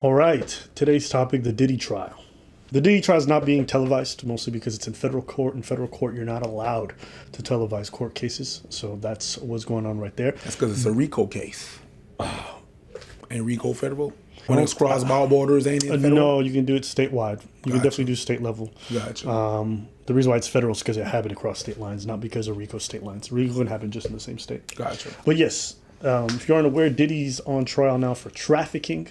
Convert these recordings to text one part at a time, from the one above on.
All right, today's topic, the Diddy trial. The Diddy trial is not being televised, mostly because it's in federal court. In federal court, you're not allowed to televise court cases. So that's what's going on right there. That's because it's a RICO case. Ain't RICO federal? When it's cross borders, ain't it federal? No, you can do it statewide. You can definitely do state level. Gotcha. The reason why it's federal is because it happened across state lines, not because of RICO state lines. RICO can happen just in the same state. Gotcha. But yes, if you're unaware, Diddy's on trial now for trafficking,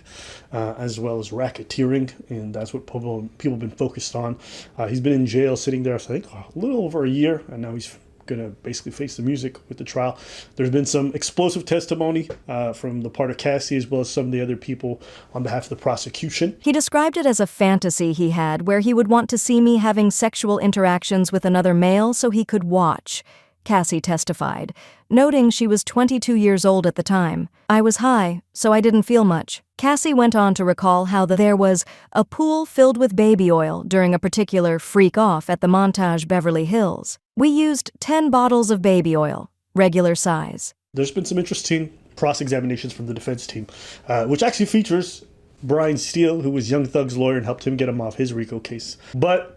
as well as racketeering, and that's what people have been focused on. He's been in jail, sitting there, I think, a little over a year, and now he's going to basically face the music with the trial. There's been some explosive testimony from the part of Cassie, as well as some of the other people on behalf of the prosecution. He described it as a fantasy he had where he would want to see me having sexual interactions with another male so he could watch, Cassie testified, noting she was 22 years old at the time. I was high, so I didn't feel much. Cassie went on to recall how there was a pool filled with baby oil during a particular freak-off at the Montage Beverly Hills. We used 10 bottles of baby oil, regular size. There's been some interesting cross-examinations from the defense team, which actually features Brian Steele, who was Young Thug's lawyer and helped him get him off his RICO case. But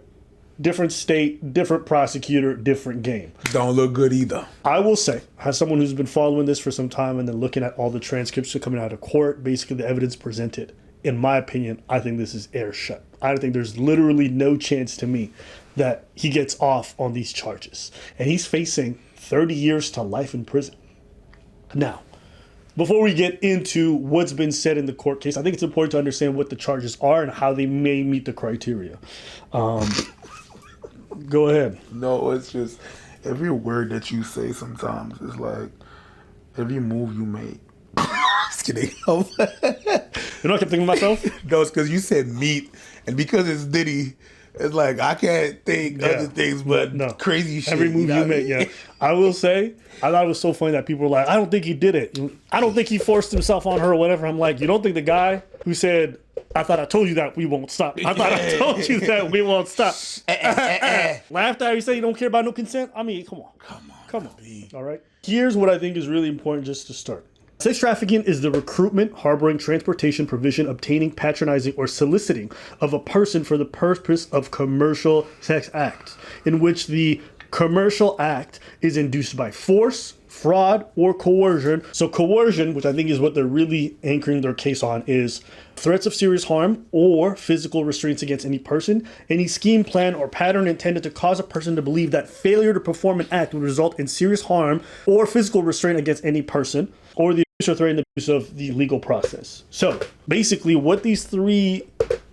different state, different prosecutor, different game. Don't look good either. I will say, as someone who's been following this for some time and then looking at all the transcripts coming out of court, basically the evidence presented, in my opinion, I think this is air shut. I think there's literally no chance to me that he gets off on these charges. And he's facing 30 years to life in prison. Now, before we get into what's been said in the court case, I think it's important to understand what the charges are and how they may meet the criteria. Go ahead. No, it's just every word that you say sometimes is like every move you make. Just kidding. You know what I kept thinking to myself? No, it's because you said meat, and because it's Diddy, it's like I can't think other things but crazy shit. Every move you make, yeah. I will say, I thought it was so funny that people were like, I don't think he did it. I don't think he forced himself on her or whatever. I'm like, you don't think the guy who said, I thought I told you that we won't stop. I thought I told you that we won't stop. Laughed at you say you don't care about no consent? I mean, come on. Come on. All right. Here's what I think is really important just to start. Sex trafficking is the recruitment, harboring, transportation, provision, obtaining, patronizing, or soliciting of a person for the purpose of commercial sex acts, in which the commercial act is induced by force, fraud, or coercion. So coercion, which I think is what they're really anchoring their case on, is threats of serious harm or physical restraints against any person, any scheme, plan, or pattern intended to cause a person to believe that failure to perform an act would result in serious harm or physical restraint against any person, or the abuse or threaten the abuse of the legal process. So basically what these three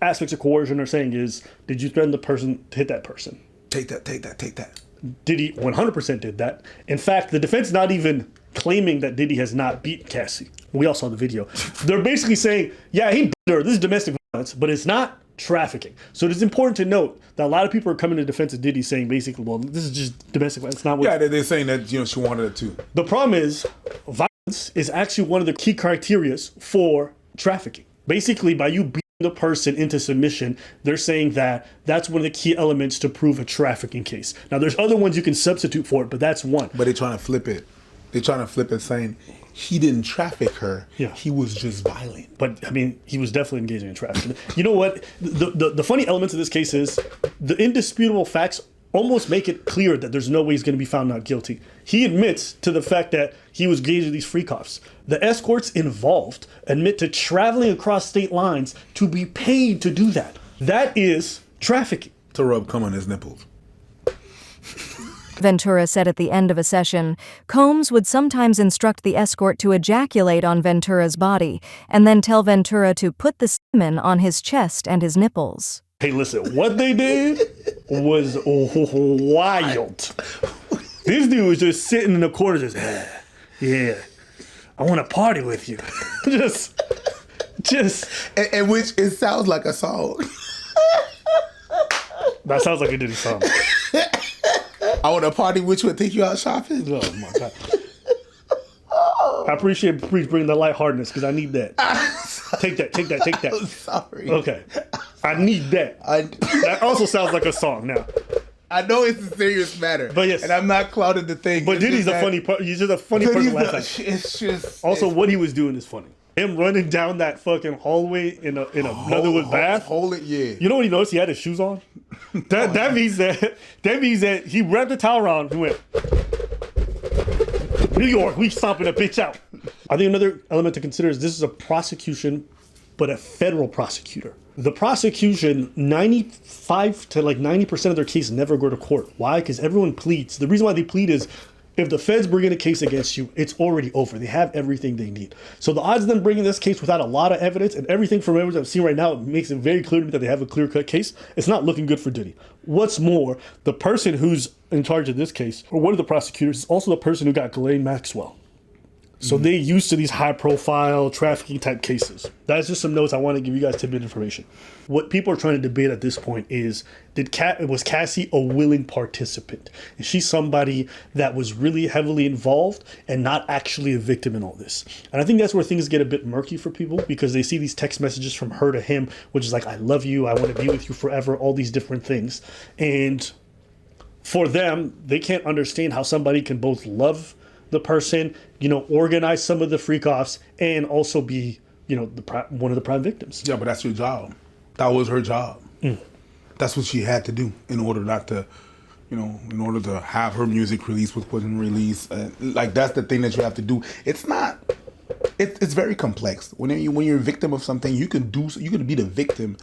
aspects of coercion are saying is, did you threaten the person to hit that person? Take that, take that, take that. Diddy 100% did that. In fact, the defense not even claiming that Diddy has not beat Cassie. We all saw the video. They're basically saying, yeah, he beat her. This is domestic violence, but it's not trafficking. So it is important to note that a lot of people are coming to defense of Diddy saying basically, well, this is just domestic violence. It's not what. Yeah, they're saying that she wanted it too. The problem is violence is actually one of the key criteria for trafficking. Basically, by you beating the person into submission, they're saying that that's one of the key elements to prove a trafficking case. Now, there's other ones you can substitute for it, but that's one. But they're trying to flip it. They're trying to flip it saying he didn't traffic her. Yeah. He was just violent. But, I mean, he was definitely engaging in trafficking. You know what? The funny elements of this case is the indisputable facts almost make it clear that there's no way he's going to be found not guilty. He admits to the fact that he was engaged in these freak-offs. The escorts involved admit to traveling across state lines to be paid to do that. That is trafficking. To rub cum on his nipples. Ventura said at the end of a session, Combs would sometimes instruct the escort to ejaculate on Ventura's body and then tell Ventura to put the semen on his chest and his nipples. Hey, listen, what they did was wild. This dude was just sitting in the corner just, yeah, I want to party with you. just. And which it sounds like a song. That sounds like a Diddy song. I want to party with you and take you out shopping. Oh my God. I appreciate bringing the lightheartedness because I need that. Take that. I'm sorry. Okay. I need that. That also sounds like a song now. I know it's a serious matter. But yes. And I'm not clouded the thing. But Diddy's a funny person. He's just a funny person last night. It's just. Also, what he was doing is funny. him running down that fucking hallway in another wood bath. Hold it, yeah. You know what he noticed? He had his shoes on. That means that he wrapped the towel around and went, New York, we stomping a bitch out. I think another element to consider is this is a prosecution, but a federal prosecutor. The prosecution, 95 to like 90% of their case never go to court. Why? Because everyone pleads. The reason why they plead is if the feds bring in a case against you, it's already over. They have everything they need. So the odds of them bringing this case without a lot of evidence and everything from evidence I've seen right now, it makes it very clear to me that they have a clear-cut case. It's not looking good for Diddy. What's more, the person who's in charge of this case, or one of the prosecutors, is also the person who got Ghislaine Maxwell. So they're used to these high-profile trafficking type cases. That's just some notes I want to give you guys tidbit information. What people are trying to debate at this point is, was Cassie a willing participant? Is she somebody that was really heavily involved and not actually a victim in all this? And I think that's where things get a bit murky for people because they see these text messages from her to him, which is like, I love you, I want to be with you forever, all these different things. And for them, they can't understand how somebody can both love the person, organize some of the freak-offs and also be, one of the prime victims. Yeah, but that's your job. That was her job. That's what she had to do in order not to, in order to have her music released, which wasn't released. Like, that's the thing that you have to do. It's not, it's very complex. When you're a victim of something, you can be the victim.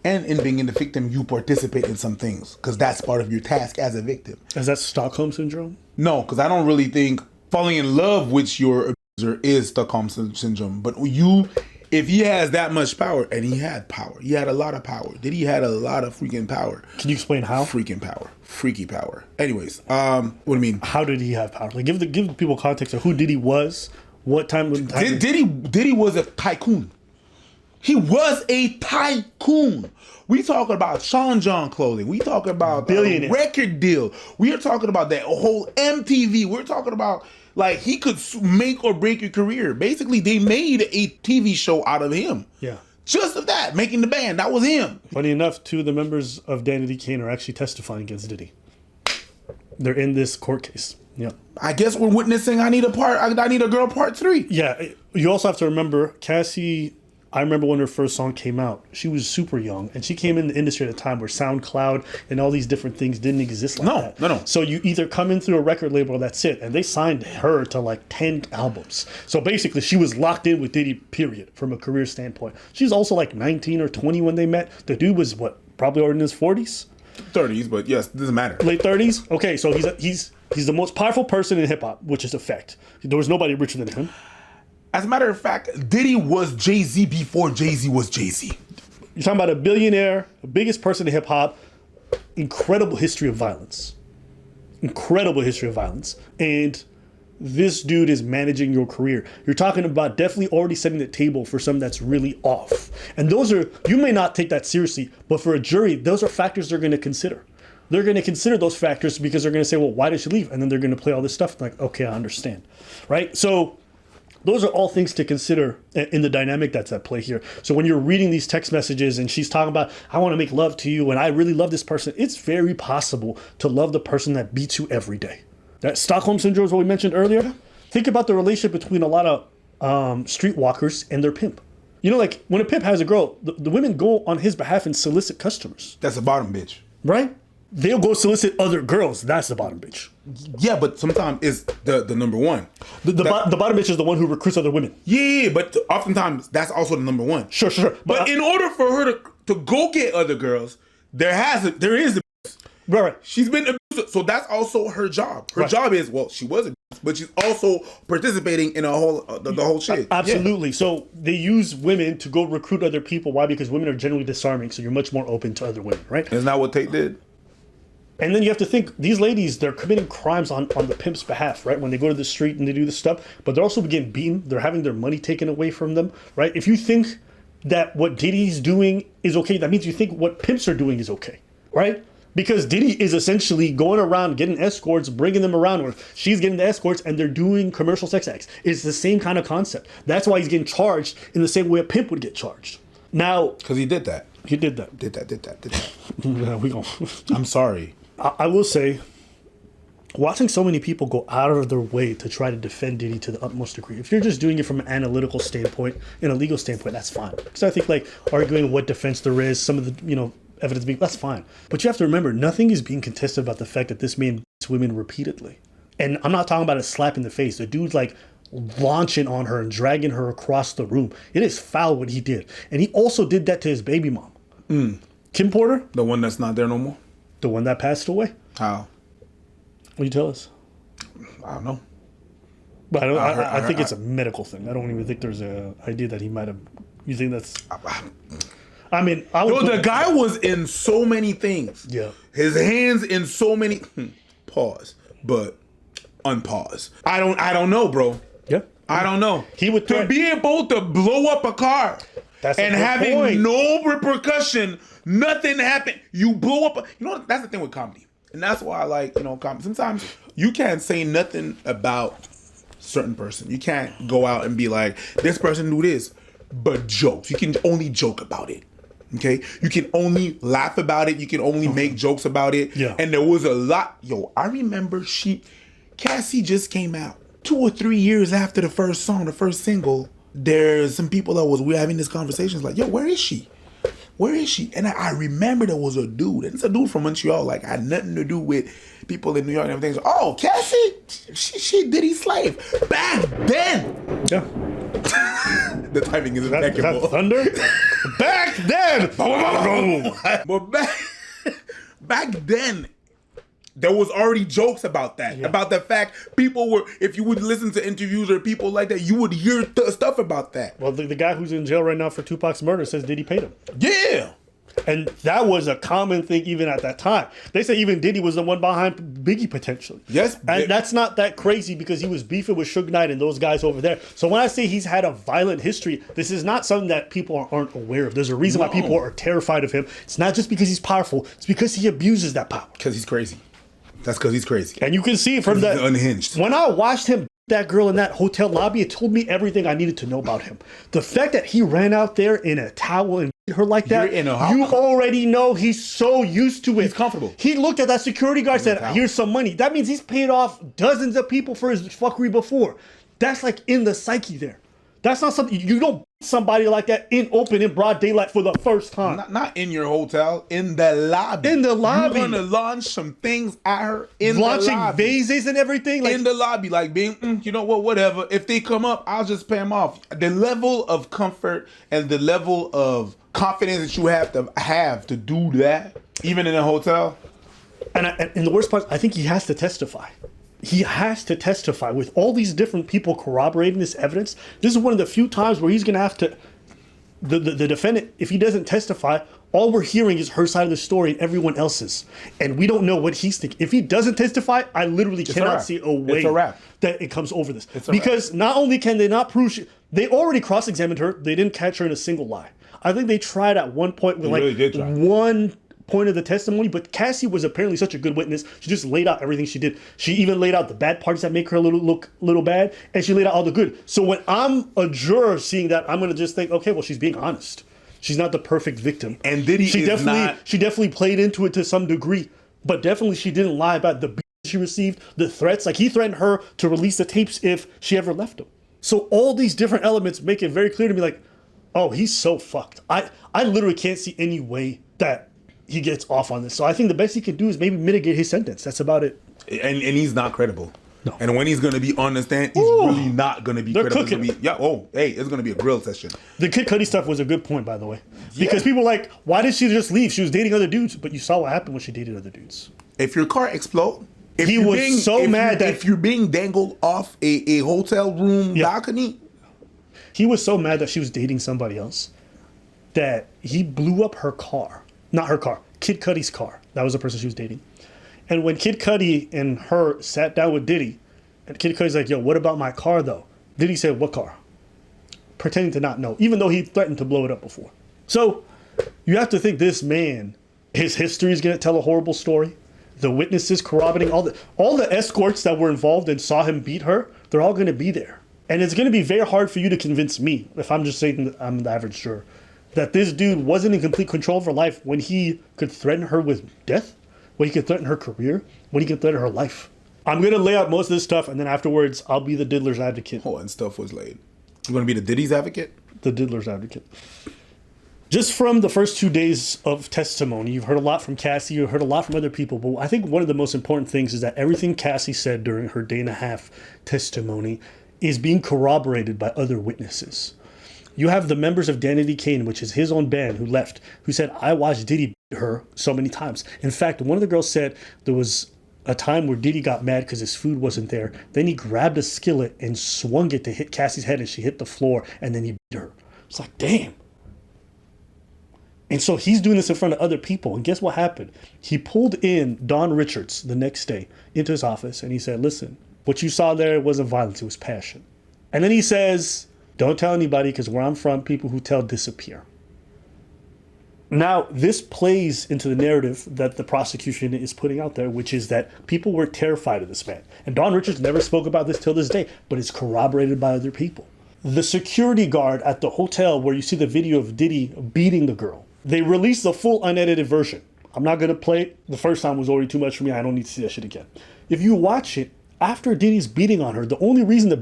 And in being the victim, you participate in some things because that's part of your task as a victim. Is that Stockholm Syndrome? No, because I don't really think falling in love with your abuser is Stockholm Syndrome. But if he has that much power, and he had power, he had a lot of power. Diddy had a lot of freaking power. Can you explain how? Freaking power. Freaky power. Anyways, what do you mean? How did he have power? Like, give people context of who Diddy was, what time. Diddy was a tycoon. He was a tycoon. We talking about Sean John clothing. We talking about a record deal. We are talking about that whole MTV. We're talking about like he could make or break your career. Basically, they made a TV show out of him. Yeah. Just of that, making the band. That was him. Funny enough, 2 of the members of Danity Kane are actually testifying against Diddy. They're in this court case. Yeah. I guess we're witnessing I Need a Girl Part 3. Yeah. You also have to remember, Cassie, I remember when her first song came out, she was super young, and she came in the industry at a time where SoundCloud and all these different things didn't exist like that. No. So you either come in through a record label, or that's it, and they signed her to like 10 albums. So basically, she was locked in with Diddy, period, from a career standpoint. She's also like 19 or 20 when they met. The dude was, probably already in his 40s? 30s, but yes, it doesn't matter. Late 30s? Okay, so he's the most powerful person in hip-hop, which is a fact. There was nobody richer than him. As a matter of fact, Diddy was Jay-Z before Jay-Z was Jay-Z. You're talking about a billionaire, the biggest person in hip-hop, incredible history of violence. Incredible history of violence. And this dude is managing your career. You're talking about definitely already setting the table for something that's really off. And those are, you may not take that seriously, but for a jury, those are factors they're going to consider. They're going to consider those factors because they're going to say, well, why did she leave? And then they're going to play all this stuff like, okay, I understand. Right? So those are all things to consider in the dynamic that's at play here. So when you're reading these text messages and she's talking about, I want to make love to you and I really love this person, it's very possible to love the person that beats you every day. That Stockholm Syndrome is what we mentioned earlier. Think about the relationship between a lot of streetwalkers and their pimp. Like when a pimp has a girl, the women go on his behalf and solicit customers. That's a bottom bitch. Right? They'll go solicit other girls. That's the bottom bitch. Yeah, but sometimes it's the number one. The bottom bitch is the one who recruits other women. Yeah, but oftentimes that's also the number one. Sure. But in order for her to go get other girls, there is a right. She's been abused, so that's also her job. Her job is, she was abused, but she's also participating in the whole shit. Absolutely. Yeah. So they use women to go recruit other people. Why? Because women are generally disarming, so you're much more open to other women, right? Isn't that what Tate did? And then you have to think, these ladies, they're committing crimes on the pimp's behalf, right? When they go to the street and they do this stuff, but they're also getting beaten. They're having their money taken away from them, right? If you think that what Diddy's doing is okay, that means you think what pimps are doing is okay, right? Because Diddy is essentially going around getting escorts, bringing them around, or she's getting the escorts and they're doing commercial sex acts. It's the same kind of concept. That's why he's getting charged in the same way a pimp would get charged. Now, because he did that. He did that. Did that. Yeah, we go. I'm sorry. I will say, watching so many people go out of their way to try to defend Diddy to the utmost degree. If you're just doing it from an analytical standpoint and a legal standpoint, that's fine. So I think like arguing what defense there is, some of the, evidence being, that's fine. But you have to remember, nothing is being contested about the fact that this man beats women repeatedly. And I'm not talking about a slap in the face. The dude's like launching on her and dragging her across the room. It is foul what he did. And he also did that to his baby mom. Kim Porter. The one that's not there no more? The one that passed away. How? What do you tell us? I don't know. But I think it's a medical thing. I don't even think there's a idea that he might have. You think that's? I mean, I would. The guy was in so many things. Yeah. His hands in so many. Pause, but unpause. I don't know, bro. Yeah. I don't know. He would to be able to blow up a car and having no repercussion, nothing happened. You blow up. That's the thing with comedy. And that's why I like, comedy. Sometimes you can't say nothing about certain person. You can't go out and be like, this person do this, but jokes. You can only joke about it. Okay? You can only laugh about it. You can only make jokes about it. Yeah. And there was a lot. I remember Cassie just came out 2 or 3 years after the first song, the first single. There's some people that we're having this conversation. It's like, yo, where is she? Where is she? And I remember there was a dude, and it's a dude from Montreal, like had nothing to do with people in New York and everything. So, oh, Cassie, she Diddy's slave. Back then. Yeah. The timing is impeccable. That thunder? Back then. But back then, there was already jokes about that. Yeah. About the fact people were, if you would listen to interviews or people like that, you would hear stuff about that. Well, the guy who's in jail right now for Tupac's murder says Diddy paid him. Yeah. And that was a common thing even at that time. They say even Diddy was the one behind Biggie potentially. Yes. And that's not that crazy because he was beefing with Suge Knight and those guys over there. So when I say he's had a violent history, this is not something that people aren't aware of. There's a reason why people are terrified of him. It's not just because he's powerful. It's because he abuses that power. Because he's crazy. That's because he's crazy. And you can see from that. Unhinged. When I watched him beat that girl in that hotel lobby, it told me everything I needed to know about him. The fact that he ran out there in a towel and beat her like that, you already know he's so used to it. He's comfortable. He looked at that security guard and said, here's some money. That means he's paid off dozens of people for his fuckery before. That's like in the psyche there. That's not something, you don't beat somebody like that in broad daylight for the first time. Not in your hotel, in the lobby. In the lobby. You're going to launch some things at her in the lobby. Launching vases and everything. Like, in the lobby, like being, you know what, whatever. If they come up, I'll just pay them off. The level of comfort and the level of confidence that you have to do that, even in a hotel. And the worst part, I think he has to testify. He has to testify with all these different people corroborating this evidence. This is one of the few times where he's going to have to, the defendant, if he doesn't testify, all we're hearing is her side of the story and everyone else's. And we don't know what he's thinking. If he doesn't testify, I literally cannot see a way that it comes over this. Because not only can they not prove, they already cross-examined her, they didn't catch her in a single lie. I think they tried at one point with one point of the testimony, but Cassie was apparently such a good witness. She just laid out everything she did. She even laid out the bad parts that make her look little bad, and she laid out all the good. So when I'm a juror seeing that, I'm gonna just think, okay, well, she's being honest. She's not the perfect victim. And Diddy she definitely played into it to some degree, but definitely she didn't lie about the beat she received, the threats. Like he threatened her to release the tapes if she ever left him. So all these different elements make it very clear to me, like, oh, he's so fucked. I literally can't see any way that he gets off on this. So I think the best he can do is maybe mitigate his sentence. That's about it. And he's not credible. No. And when he's going to be on the stand, he's really not going to be credible. Cooking. It's going to be a grill session. The Kid Cudi stuff was a good point, by the way. Because people were like, why did she just leave? She was dating other dudes. But you saw what happened when she dated other dudes. If your car explodes, if you're being dangled off a hotel room balcony. He was so mad that she was dating somebody else that he blew up her car. Not her car, Kid Cudi's car. That was the person she was dating. And when Kid Cudi and her sat down with Diddy, and Kid Cudi's like, yo, what about my car though? Diddy said, what car? Pretending to not know, even though he threatened to blow it up before. So you have to think this man, his history is going to tell a horrible story. The witnesses corroborating all the escorts that were involved and saw him beat her, they're all going to be there. And it's going to be very hard for you to convince me, if I'm just saying that I'm the average juror, that this dude wasn't in complete control of her life when he could threaten her with death, when he could threaten her career, when he could threaten her life. I'm going to lay out most of this stuff, and then afterwards, I'll be the diddler's advocate. Oh, and stuff was laid. You want to be the Diddy's advocate? The diddler's advocate. Just from the first 2 days of testimony, you've heard a lot from Cassie, you've heard a lot from other people, but I think one of the most important things is that everything Cassie said during her 1.5 day testimony is being corroborated by other witnesses. You have the members of Danity Kane, which is his own band, who left, who said, I watched Diddy beat her so many times. In fact, one of the girls said there was a time where Diddy got mad because his food wasn't there. Then he grabbed a skillet and swung it to hit Cassie's head, and she hit the floor, and then he beat her. It's like, damn. And so he's doing this in front of other people. And guess what happened? He pulled in Don Richards the next day into his office, and he said, listen, what you saw there wasn't violence, it was passion. And then he says, don't tell anybody, because where I'm from, people who tell disappear. Now, this plays into the narrative that the prosecution is putting out there, which is that people were terrified of this man. And Don Richards never spoke about this till this day, but it's corroborated by other people. The security guard at the hotel where you see the video of Diddy beating the girl, they released the full unedited version. I'm not going to play it. The first time was already too much for me. I don't need to see that shit again. If you watch it, after Diddy's beating on her, the only reason the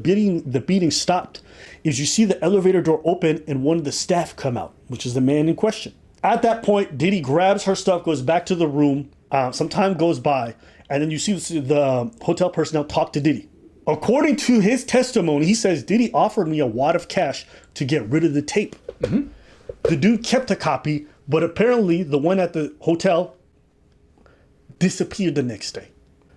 beating stopped is you see the elevator door open and one of the staff come out, which is the man in question. At that point, Diddy grabs her stuff, goes back to the room. Some time goes by, and then you see the hotel personnel talk to Diddy. According to his testimony, he says, Diddy offered me a wad of cash to get rid of the tape. Mm-hmm. The dude kept a copy, but apparently the one at the hotel disappeared the next day.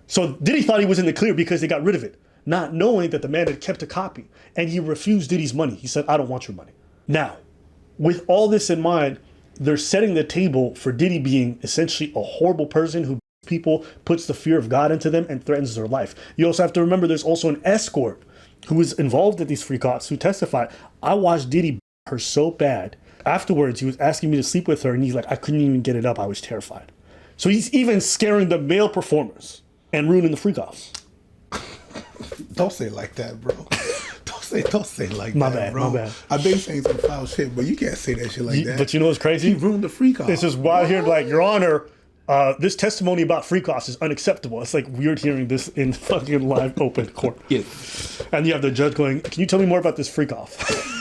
So Diddy thought he was in the clear because they got rid of it, not knowing that the man had kept a copy, and he refused Diddy's money. He said, I don't want your money. Now, with all this in mind, they're setting the table for Diddy being essentially a horrible person who people, puts the fear of God into them and threatens their life. You also have to remember there's also an escort who was involved at these freak-offs who testified, I watched Diddy beat her so bad. Afterwards, he was asking me to sleep with her, and he's like, I couldn't even get it up. I was terrified. So he's even scaring the male performers and ruining the freak-offs. Don't say it like that, bro. Don't say it like my that, bad, bro. My bad. I've been saying some foul shit, but you can't say that shit like that. But you know what's crazy? You ruined the freak-off. It's just wild here, like, Your Honor, this testimony about freak-offs is unacceptable. It's like weird hearing this in fucking live open court. Yeah. And you have the judge going, can you tell me more about this freak-off?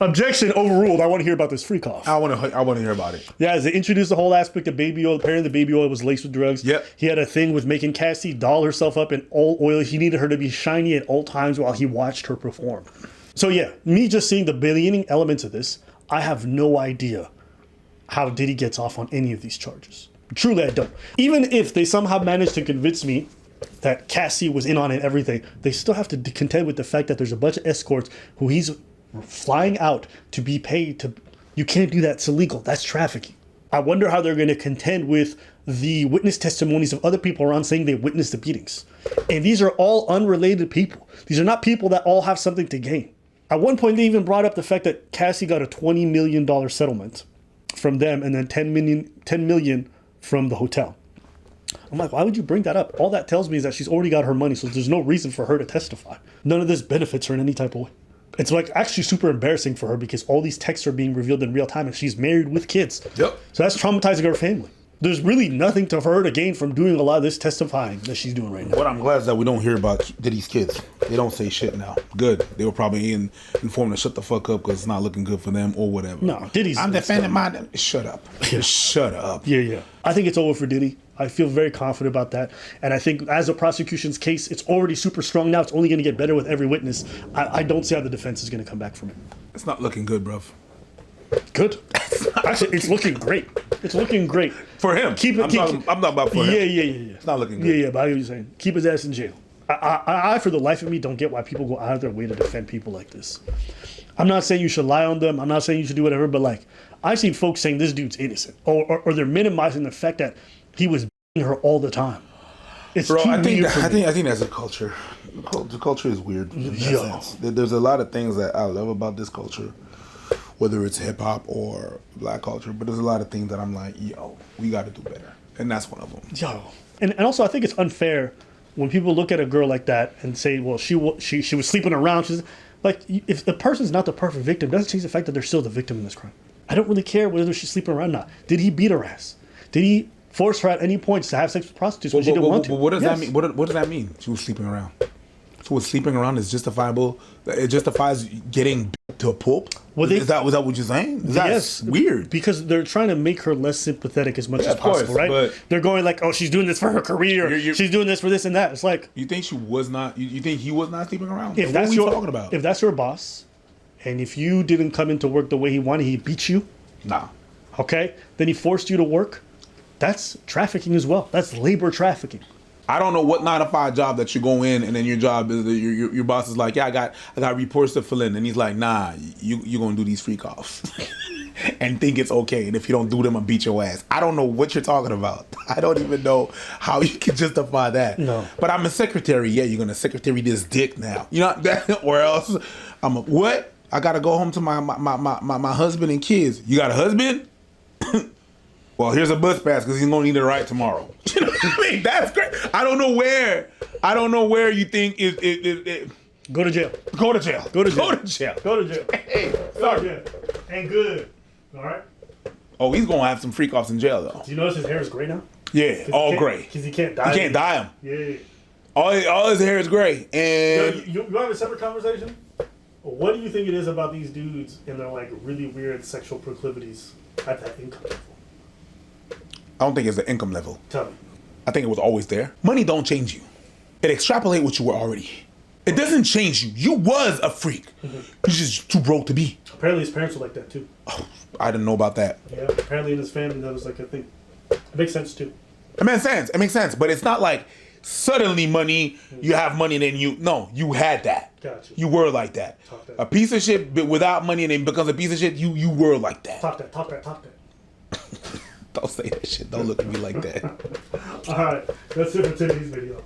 Objection overruled. I want to hear about this freak-off. I want to hear about it. Yeah, as they introduced the whole aspect of baby oil. Apparently the baby oil was laced with drugs. Yep. He had a thing with making Cassie doll herself up in all oil. He needed her to be shiny at all times while he watched her perform. So yeah, me just seeing the beginning elements of this, I have no idea how Diddy gets off on any of these charges. Truly, I don't. Even if they somehow manage to convince me that Cassie was in on it and everything, they still have to contend with the fact that there's a bunch of escorts who he's flying out to be paid to. You can't do that. It's illegal. That's trafficking. I wonder how they're going to contend with the witness testimonies of other people around saying they witnessed the beatings. And these are all unrelated people. These are not people that all have something to gain. At one point, they even brought up the fact that Cassie got a $20 million settlement from them and then $10 million from the hotel. I'm like, why would you bring that up? All that tells me is that she's already got her money, so there's no reason for her to testify. None of this benefits her in any type of way. It's like actually super embarrassing for her because all these texts are being revealed in real time and she's married with kids. Yep. So that's traumatizing her family. There's really nothing for her to gain from doing a lot of this testifying that she's doing right now. What I'm glad is that we don't hear about Diddy's kids. They don't say shit now. Good. They were probably informed to shut the fuck up because it's not looking good for them or whatever. No, Diddy's... I'm defending my... Shut up. Yeah. Shut up. Yeah. I think it's over for Diddy. I feel very confident about that. And I think as a prosecution's case, it's already super strong now. It's only going to get better with every witness. I don't see how the defense is going to come back from it. It's not looking good, bruv. Good. Actually, it's looking great. It's looking great. For him. I'm not about for him. Yeah. It's not looking good. Yeah, but I hear what you're saying. Keep his ass in jail. I, for the life of me, don't get why people go out of their way to defend people like this. I'm not saying you should lie on them. I'm not saying you should do whatever, but like, I've seen folks saying this dude's innocent. Or they're minimizing the fact that he was beating her all the time. It's Bro, too I think weird for me. I think that's a culture. The culture is weird in that sense. There's a lot of things that I love about this culture, whether it's hip hop or black culture, but there's a lot of things that I'm like, yo, we got to do better, and that's one of them. Yo, and also I think it's unfair when people look at a girl like that and say, well, she was sleeping around. She's like, if the person's not the perfect victim, it doesn't change the fact that they're still the victim in this crime. I don't really care whether she's sleeping around or not. Did he beat her ass? Did he force her at any point to have sex with prostitutes when she didn't want to. What does that Yes. mean? What does that mean? She was sleeping around. So was sleeping around is justifiable? It justifies getting to a pulp? Well, Is that what you're saying? That's weird. Because they're trying to make her less sympathetic as much as Of course, possible, right? but- They're going like, oh, she's doing this for her career. She's doing this for this and that. It's like, You think she was not? You think he was not sleeping around? if What that's are we your talking about? if that's your boss, and if you didn't come into work the way he wanted, he beat you. Nah. Okay, then he forced you to work. That's trafficking as well. That's labor trafficking. I don't know what 9-to-5 job that you go in, and then your job is your boss is like, yeah, I got reports to fill in, and he's like, nah, you gonna do these freak offs, and think it's okay, and if you don't do them, I'll beat your ass. I don't know what you're talking about. I don't even know how you can justify that. No. But I'm a secretary. Yeah, you're gonna secretary this dick now. You know that, or else what? I gotta go home to my husband and kids. You got a husband? Well, here's a bus pass because he's gonna need it right tomorrow. You know what I mean? That's great. I don't know where you think it. Go to jail. Go to jail. Go to jail. Go to jail. Go to jail. Hey, Go to jail. Ain't good. All right. oh, he's gonna have some freak offs in jail though. Do you notice his hair is gray now? Yeah, all gray. Because he can't dye. You can't dye him. Yeah. All his hair is gray. And You want a separate conversation? What do you think it is about these dudes and their like really weird sexual proclivities at that income level? I don't think it's the income level. Tell me. I think it was always there. Money don't change you. It extrapolate what you were already. It doesn't change you. You was a freak. You're just too broke to be. Apparently his parents were like that too. Oh, I didn't know about that. Yeah. Apparently in his family that was like a thing. It makes sense too. It makes sense. It makes sense. But it's not like suddenly you have money and then you had that. Gotcha. You were like that. Talk that. A piece of shit but without money and then becomes a piece of shit, you were like that. Talk that. Don't say that shit. Don't look at me like that. All right. That's it for today's video.